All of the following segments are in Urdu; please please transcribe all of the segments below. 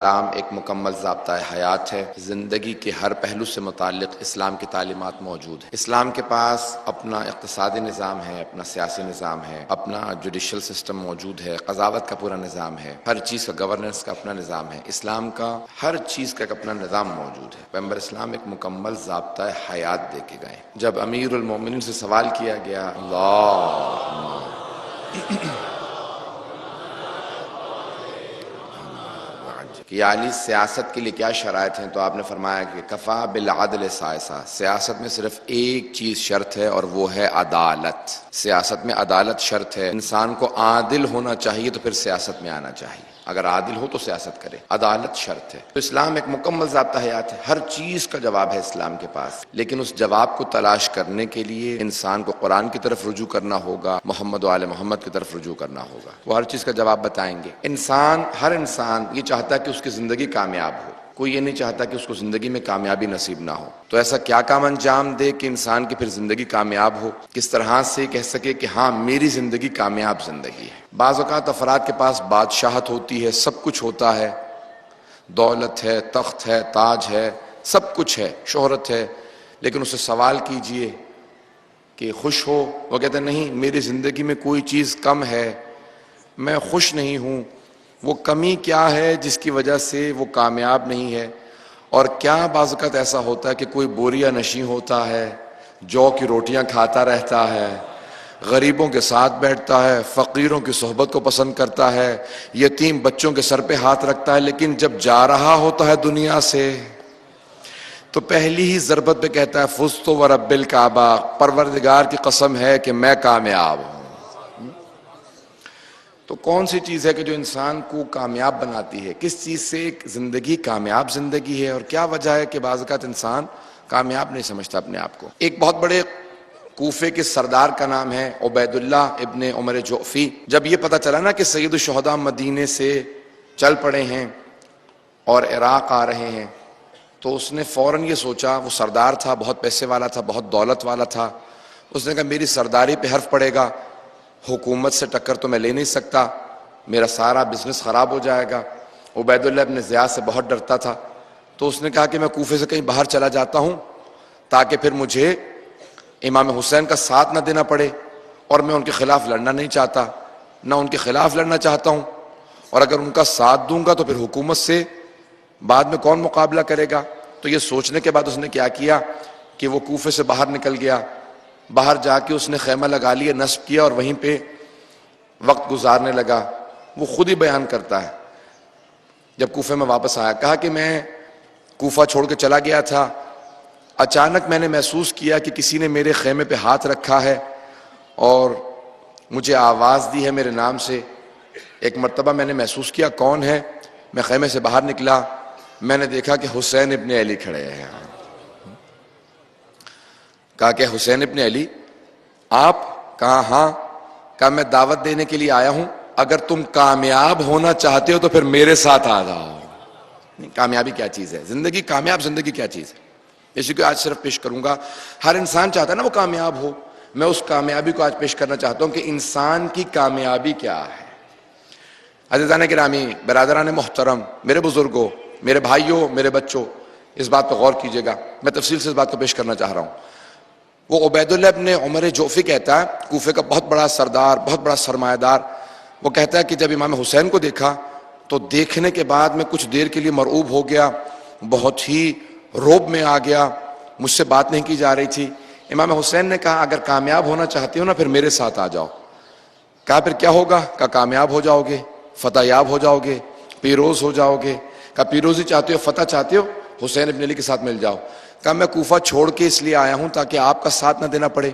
اسلام ایک مکمل ضابطہ حیات ہے۔ زندگی کے ہر پہلو سے متعلق اسلام کی تعلیمات موجود ہیں۔ اسلام کے پاس اپنا اقتصادی نظام ہے، اپنا سیاسی نظام ہے، اپنا جوڈیشل سسٹم موجود ہے، قضاوت کا پورا نظام ہے، ہر چیز کا گورننس کا اپنا نظام ہے۔ اسلام کا ہر چیز کا ایک اپنا نظام موجود ہے۔ پیغمبر اسلام ایک مکمل ضابطہ حیات دے کے گئے۔ جب امیر المومنین سے سوال کیا گیا کہ یا علی سیاست کے لیے کیا شرائط ہیں، تو آپ نے فرمایا کہ کفا بالعدل سائسہ، سیاست میں صرف ایک چیز شرط ہے اور وہ ہے عدالت۔ سیاست میں عدالت شرط ہے۔ انسان کو عادل ہونا چاہیے تو پھر سیاست میں آنا چاہیے، اگر عادل ہو تو سیاست کرے، عدالت شرط ہے۔ تو اسلام ایک مکمل ضابطہ حیات ہے، ہر چیز کا جواب ہے اسلام کے پاس، لیکن اس جواب کو تلاش کرنے کے لیے انسان کو قرآن کی طرف رجوع کرنا ہوگا، محمد و آل محمد کی طرف رجوع کرنا ہوگا، وہ ہر چیز کا جواب بتائیں گے۔ ہر انسان یہ چاہتا ہے کہ اس کی زندگی کامیاب ہو، کوئی یہ نہیں چاہتا کہ اس کو زندگی میں کامیابی نصیب نہ ہو۔ تو ایسا کیا کام انجام دے کہ انسان کی پھر زندگی کامیاب ہو، کس طرح سے کہہ سکے کہ ہاں میری زندگی کامیاب زندگی ہے۔ بعض اوقات افراد کے پاس بادشاہت ہوتی ہے، سب کچھ ہوتا ہے، دولت ہے، تخت ہے، تاج ہے، سب کچھ ہے، شہرت ہے، لیکن اسے سوال کیجئے کہ خوش ہو، وہ کہتا ہے نہیں میری زندگی میں کوئی چیز کم ہے، میں خوش نہیں ہوں۔ وہ کمی کیا ہے جس کی وجہ سے وہ کامیاب نہیں ہے؟ اور کیا بعض اوقات ایسا ہوتا ہے کہ کوئی بوریا نشیں ہوتا ہے، جو کی روٹیاں کھاتا رہتا ہے، غریبوں کے ساتھ بیٹھتا ہے، فقیروں کی صحبت کو پسند کرتا ہے، یتیم بچوں کے سر پہ ہاتھ رکھتا ہے، لیکن جب جا رہا ہوتا ہے دنیا سے تو پہلی ہی ضربت پہ کہتا ہے فزت ورب الکعبہ، پروردگار کی قسم ہے کہ میں کامیاب ہوں۔ تو کون سی چیز ہے کہ جو انسان کو کامیاب بناتی ہے؟ کس چیز سے ایک زندگی کامیاب زندگی ہے، اور کیا وجہ ہے کہ بعض اوقات انسان کامیاب نہیں سمجھتا اپنے آپ کو؟ ایک بہت بڑے کوفے کے سردار کا نام ہے عبید اللہ ابن عمر جعفی۔ جب یہ پتہ چلا نا کہ سید الشہداء مدینے سے چل پڑے ہیں اور عراق آ رہے ہیں، تو اس نے فوراً یہ سوچا، وہ سردار تھا، بہت پیسے والا تھا، بہت دولت والا تھا، اس نے کہا میری سرداری پہ حرف پڑے گا، حکومت سے ٹکر تو میں لے نہیں سکتا، میرا سارا بزنس خراب ہو جائے گا۔ عبید اللہ ابن زیاد سے بہت ڈرتا تھا، تو اس نے کہا کہ میں کوفے سے کہیں باہر چلا جاتا ہوں تاکہ پھر مجھے امام حسین کا ساتھ نہ دینا پڑے، اور میں ان کے خلاف لڑنا نہیں چاہتا، نہ ان کے خلاف لڑنا چاہتا ہوں، اور اگر ان کا ساتھ دوں گا تو پھر حکومت سے بعد میں کون مقابلہ کرے گا؟ تو یہ سوچنے کے بعد اس نے کیا کیا کہ وہ کوفے سے باہر نکل گیا، باہر جا کے اس نے خیمہ لگا لیا، نصب کیا، اور وہیں پہ وقت گزارنے لگا۔ وہ خود ہی بیان کرتا ہے، جب کوفے میں واپس آیا، کہا کہ میں کوفہ چھوڑ کے چلا گیا تھا، اچانک میں نے محسوس کیا کہ کسی نے میرے خیمے پہ ہاتھ رکھا ہے اور مجھے آواز دی ہے میرے نام سے۔ ایک مرتبہ میں نے محسوس کیا کون ہے، میں خیمے سے باہر نکلا، میں نے دیکھا کہ حسین ابن علی کھڑے ہیں۔ کہا کہ حسین ابن علی آپ؟ کہا ہاں۔ کہا میں دعوت دینے کے لیے آیا ہوں، اگر تم کامیاب ہونا چاہتے ہو تو پھر میرے ساتھ آ جاؤ۔ کامیابی کیا چیز ہے؟ زندگی، کامیاب زندگی کیا چیز ہے؟ اسی کو آج صرف پیش کروں گا۔ ہر انسان چاہتا ہے نا وہ کامیاب ہو، میں اس کامیابی کو آج پیش کرنا چاہتا ہوں کہ انسان کی کامیابی کیا ہے۔ عزیزان گرامی، برادران محترم، میرے بزرگوں، میرے بھائیوں، میرے بچوں، اس بات پر غور کیجئے گا، میں تفصیل سے اس بات کو پیش کرنا چاہ رہا ہوں۔ وہ عبید اللہ ابن عمر جعفی کہتا ہے، کوفے کا بہت بڑا سردار، بہت بڑا سرمایہ دار، وہ کہتا ہے کہ جب امام حسین کو دیکھا تو دیکھنے کے بعد میں کچھ دیر کے لیے مرعوب ہو گیا، بہت ہی روب میں آ گیا، مجھ سے بات نہیں کی جا رہی تھی۔ امام حسین نے کہا اگر کامیاب ہونا چاہتے ہو نا پھر میرے ساتھ آ جاؤ۔ کہا پھر کیا ہوگا؟ کہا کامیاب ہو جاؤ گے، فتح یاب ہو جاؤ گے، پیروز ہو جاؤ گے۔ کہا پیروزی چاہتے ہو، فتح چاہتے ہو، حسین ابن علی کے ساتھ مل جاؤ۔ کہا میں کوفہ چھوڑ کے اس لیے آیا ہوں تاکہ آپ کا ساتھ نہ دینا پڑے،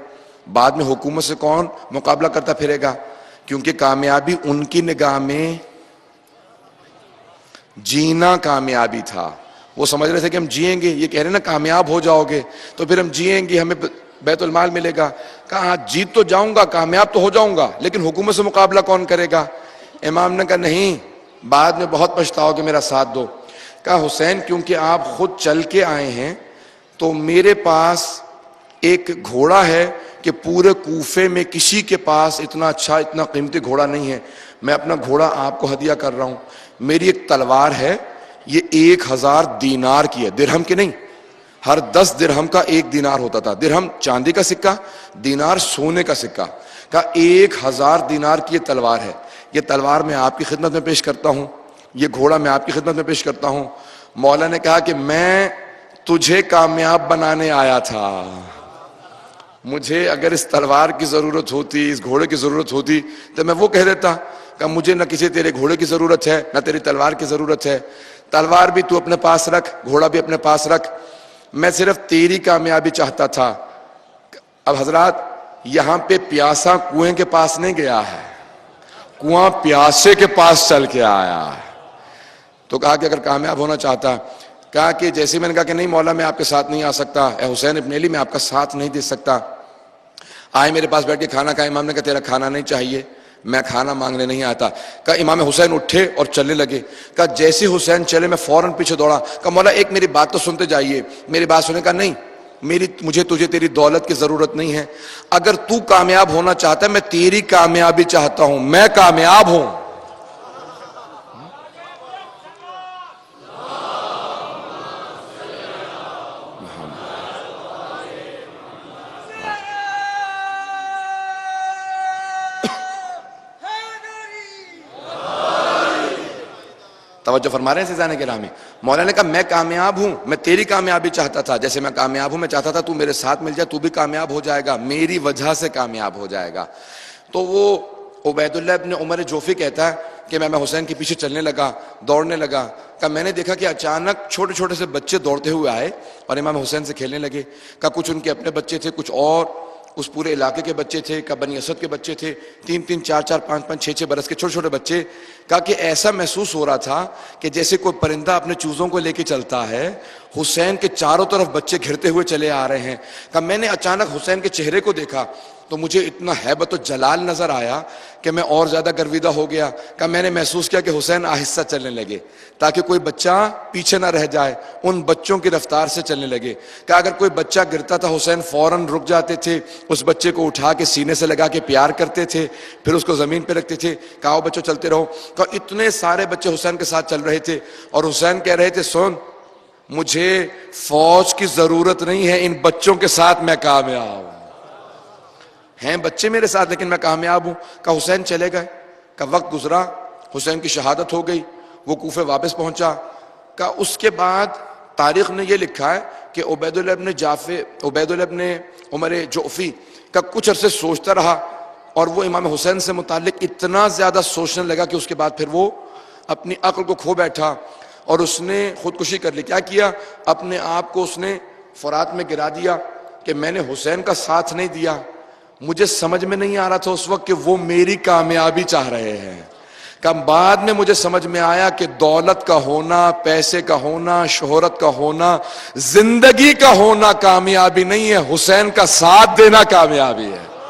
بعد میں حکومت سے کون مقابلہ کرتا پھرے گا، کیونکہ کامیابی ان کی نگاہ میں جینا کامیابی تھا۔ وہ سمجھ رہے تھے کہ ہم جئیں گے، یہ کہہ رہے ہیں نا کامیاب ہو جاؤ گے تو پھر ہم جئیں گے، ہمیں بیت المال ملے گا۔ کہا ہاں جیت تو جاؤں گا، کامیاب تو ہو جاؤں گا، لیکن حکومت سے مقابلہ کون کرے گا؟ امام نے کہا نہیں، بعد میں بہت پچھتاؤ کہ میرا ساتھ دو۔ کہا حسین کیونکہ آپ خود چل کے آئے ہیں تو میرے پاس ایک گھوڑا ہے کہ پورے کوفے میں کسی کے پاس اتنا اچھا، اتنا قیمتی گھوڑا نہیں ہے، میں اپنا گھوڑا آپ کو ہدیہ کر رہا ہوں۔ میری ایک تلوار ہے یہ 1000 دینار کی ہے، درہم کی نہیں. ہر 10 درہم کا 1 دینار ہوتا تھا. درہم چاندی کا سکہ، دینار سونے کا سکہ. کہا 1000 دینار کی یہ تلوار ہے. یہ تلوار میں آپ کی خدمت میں پیش کرتا ہوں، یہ گھوڑا میں آپ کی خدمت میں پیش کرتا ہوں. مولا نے کہا کہ میں تجھے کامیاب بنانے آیا تھا. مجھے اگر اس تلوار کی ضرورت ہوتی، اس گھوڑے کی ضرورت ہوتی تو میں وہ کہہ دیتا کہ مجھے نہ کسی تیرے گھوڑے کی ضرورت ہے نہ تیری تلوار کی ضرورت ہے. تلوار بھی تو اپنے پاس رکھ، گھوڑا بھی اپنے پاس رکھ، میں صرف تیری کامیابی چاہتا تھا. اب حضرات یہاں پہ پیاسا کنویں کے پاس نہیں گیا ہے، کنواں پیاسے کے پاس چل کے آیا ہے. تو کہا کہ اگر کامیاب ہونا چاہتا، کہا کہ جیسے میں نے کہا کہ نہیں مولا میں آپ کے ساتھ نہیں آ سکتا، اے حسین ابن علی میں آپ کا ساتھ نہیں دے سکتا. آئے میرے پاس بیٹھ کے کھانا کھائے. امام نے کہا تیرا کھانا نہیں چاہیے، میں کھانا مانگنے نہیں آتا. کہا امام حسین اٹھے اور چلنے لگے. کہا جیسے حسین چلے میں فوراً پیچھے دوڑا. کہا مولا ایک میری بات تو سنتے جائیے. میری بات سنے. کہا نہیں مجھے تجھے تیری دولت کی ضرورت نہیں ہے. اگر تو کامیاب ہونا چاہتا ہے میں تیری کامیابی چاہتا ہوں، میں کامیاب ہوں. توجہ فرما رہے ہیں عزیزان گرامی. مولا نے کہا میں کامیاب ہوں، میں تیری کامیابی چاہتا تھا. جیسے میں کامیاب ہوں میں چاہتا تھا تو میرے ساتھ مل جائے، تو بھی کامیاب ہو جائے گا، میری وجہ سے کامیاب ہو جائے گا. تو وہ عبید اللہ ابن عمر جوفی کہتا ہے کہ میں حسین کے پیچھے چلنے لگا، دوڑنے لگا. کہ میں نے دیکھا کہ اچانک چھوٹے چھوٹے سے بچے دوڑتے ہوئے آئے اور امام حسین سے کھیلنے لگے. کہ کچھ ان کے اپنے بچے تھے، کچھ اور اس پورے علاقے کے بچے تھے. کہ بنی اسد کے بچے تھے، 3 4 5 5 6 برس کے چھوٹے چھوٹے بچے. کہا کہ ایسا محسوس ہو رہا تھا کہ جیسے کوئی پرندہ اپنے چوزوں کو لے کے چلتا ہے، حسین کے چاروں طرف بچے گھرتے ہوئے چلے آ رہے ہیں. کہ میں نے اچانک حسین کے چہرے کو دیکھا تو مجھے اتنا ہیبت و جلال نظر آیا کہ میں اور زیادہ گرویدہ ہو گیا. کہ میں نے محسوس کیا کہ حسین آہستہ چلنے لگے تاکہ کوئی بچہ پیچھے نہ رہ جائے، ان بچوں کی رفتار سے چلنے لگے. کہ اگر کوئی بچہ گرتا تھا حسین فوراً رک جاتے تھے، اس بچے کو اٹھا کے سینے سے لگا کے پیار کرتے تھے، پھر اس کو زمین پہ رکھتے تھے. کہا بچوں چلتے رہو. کہ اتنے سارے بچے حسین کے ساتھ چل رہے تھے اور حسین کہہ رہے تھے سن مجھے فوج کی ضرورت نہیں ہے، ان بچوں کے ساتھ میں کامیاب ہوں. ہیں بچے میرے ساتھ لیکن میں کامیاب ہوں. کہ حسین چلے گئے. کہ وقت گزرا، حسین کی شہادت ہو گئی، وہ کوفے واپس پہنچا. کہ اس کے بعد تاریخ نے یہ لکھا ہے کہ عبید اللہ ابن عمر جوفی کا کچھ عرصے سوچتا رہا اور وہ امام حسین سے متعلق اتنا زیادہ سوچنے لگا کہ اس کے بعد پھر وہ اپنی عقل کو کھو بیٹھا اور اس نے خودکشی کر لی. کیا کیا؟ اپنے آپ کو اس نے فرات میں گرا دیا کہ میں نے حسین کا ساتھ نہیں دیا. مجھے سمجھ میں نہیں آ رہا تھا اس وقت کہ وہ میری کامیابی چاہ رہے ہیں. کہ بعد میں مجھے سمجھ میں آیا کہ دولت کا ہونا، پیسے کا ہونا، شہرت کا ہونا، زندگی کا ہونا کامیابی نہیں ہے، حسین کا ساتھ دینا کامیابی ہے.